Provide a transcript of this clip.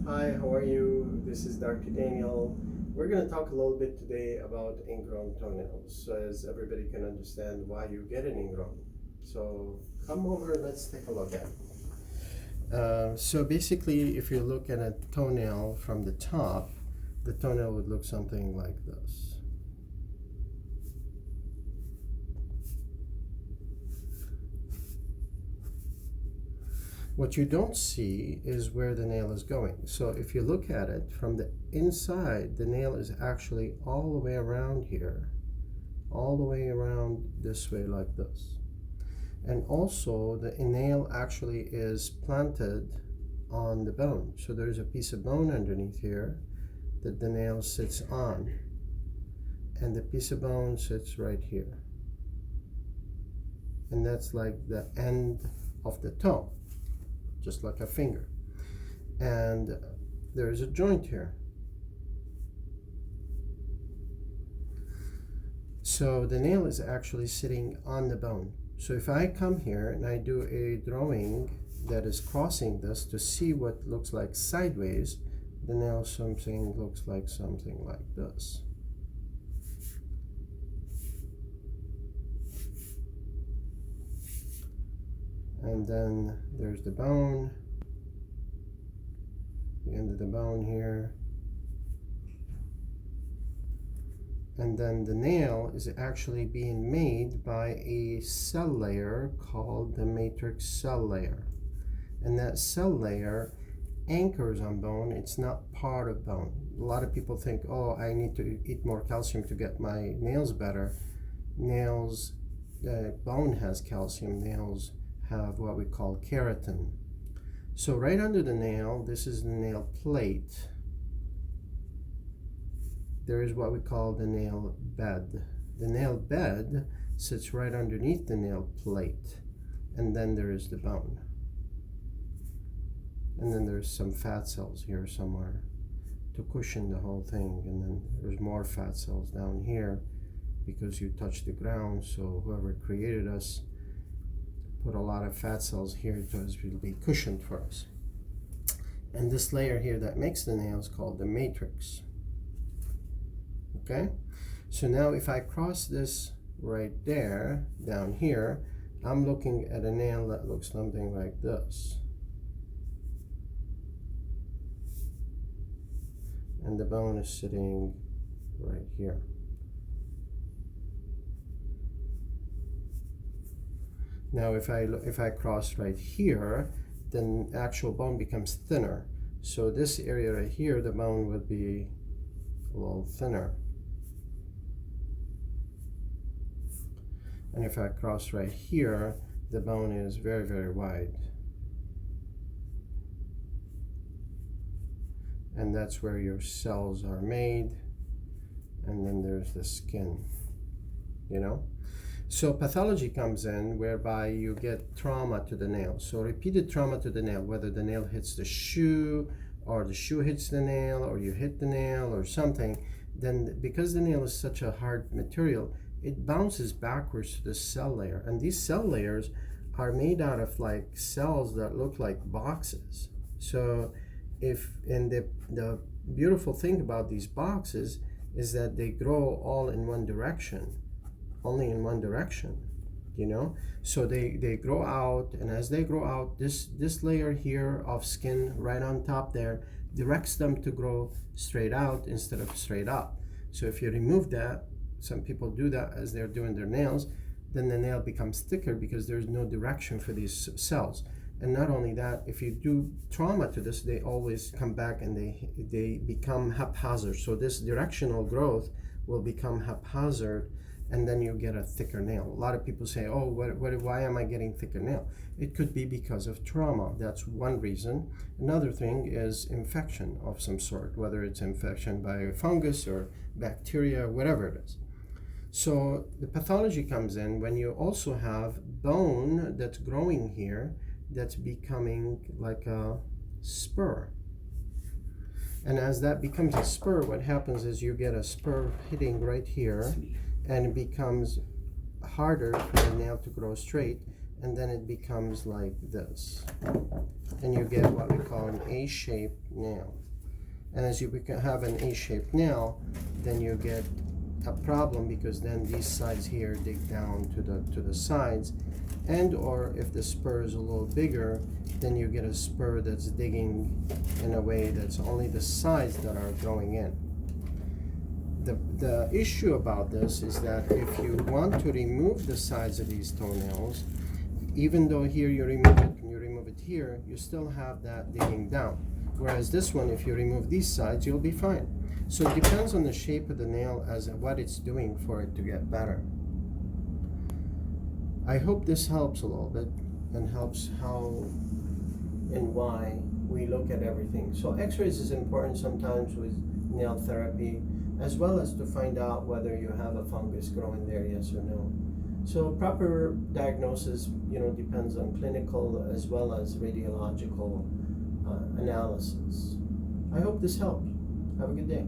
Hi, how are you? This is Dr. Daniel. We're going to talk a little bit today about ingrown toenails so as everybody can understand why you get an ingrown. So come over, let's take a look at it. So basically, if you look at a toenail from the top, the toenail would look something like this. What you don't see is where the nail is going. So if you look at it from the inside, the nail is actually all the way around here, all the way around this way like this. And also the nail actually is planted on the bone. So there's a piece of bone underneath here that the nail sits on. And the piece of bone sits right here. And that's like the end of the toe, just like a finger. And there's a joint here. So the nail is actually sitting on the bone. So if I come here and I do a drawing that is crossing this to see what looks like sideways, the nail looks like something like this. And then there's the bone, the end of the bone here. And then the nail is actually being made by a cell layer called the matrix cell layer. And that cell layer anchors on bone. It's not part of bone. A lot of people think, oh, I need to eat more calcium to get my nails better. Bone has calcium. Nails have what we call keratin. So right under the nail, this is the nail plate. There is what we call the nail bed. The nail bed sits right underneath the nail plate, and then there is the bone. And then there's some fat cells here somewhere to cushion the whole thing, and then there's more fat cells down here because you touch the ground, so whoever created us put a lot of fat cells here to be cushioned for us. And this layer here that makes the nail is called the matrix. Okay, so now if I cross this right there, down here, I'm looking at a nail that looks something like this. And the bone is sitting right here. Now if I cross right here, then actual bone becomes thinner. So this area right here, the bone would be a little thinner. And if I cross right here, the bone is very, very wide. And that's where your cells are made. And then there's the skin, you know? So pathology comes in whereby you get trauma to the nail. So repeated trauma to the nail, whether the nail hits the shoe, or the shoe hits the nail, or you hit the nail or something, then because the nail is such a hard material, it bounces backwards to the cell layer. And these cell layers are made out of like cells that look like boxes. So the beautiful thing about these boxes is that they grow all in one direction, only in one direction, you know? So they grow out, and as they grow out, this layer here of skin right on top there directs them to grow straight out instead of straight up. So if you remove that, some people do that as they're doing their nails, then the nail becomes thicker because there's no direction for these cells. And not only that, if you do trauma to this, they always come back and they become haphazard. So this directional growth will become haphazard, and then you get a thicker nail. A lot of people say, oh, why am I getting thicker nail? It could be because of trauma. That's one reason. Another thing is infection of some sort, whether it's infection by a fungus or bacteria, whatever it is. So the pathology comes in when you also have bone that's growing here that's becoming like a spur. And as that becomes a spur, what happens is you get a spur hitting right here, and it becomes harder for the nail to grow straight, and then it becomes like this. And you get what we call an A-shaped nail. And as you have an A-shaped nail, then you get a problem, because then these sides here dig down to the sides, and or if the spur is a little bigger, then you get a spur that's digging in a way that's only the sides that are going in. The issue about this is that if you want to remove the sides of these toenails, even though here you remove it and you remove it here, you still have that digging down. Whereas this one, if you remove these sides, you'll be fine. So it depends on the shape of the nail as what it's doing for it to get better. I hope this helps a little bit and helps how and why we look at everything. So x-rays is important sometimes with nail therapy, as well as to find out whether you have a fungus growing there, yes or no. So proper diagnosis, depends on clinical as well as radiological analysis. I hope this helped. Have a good day.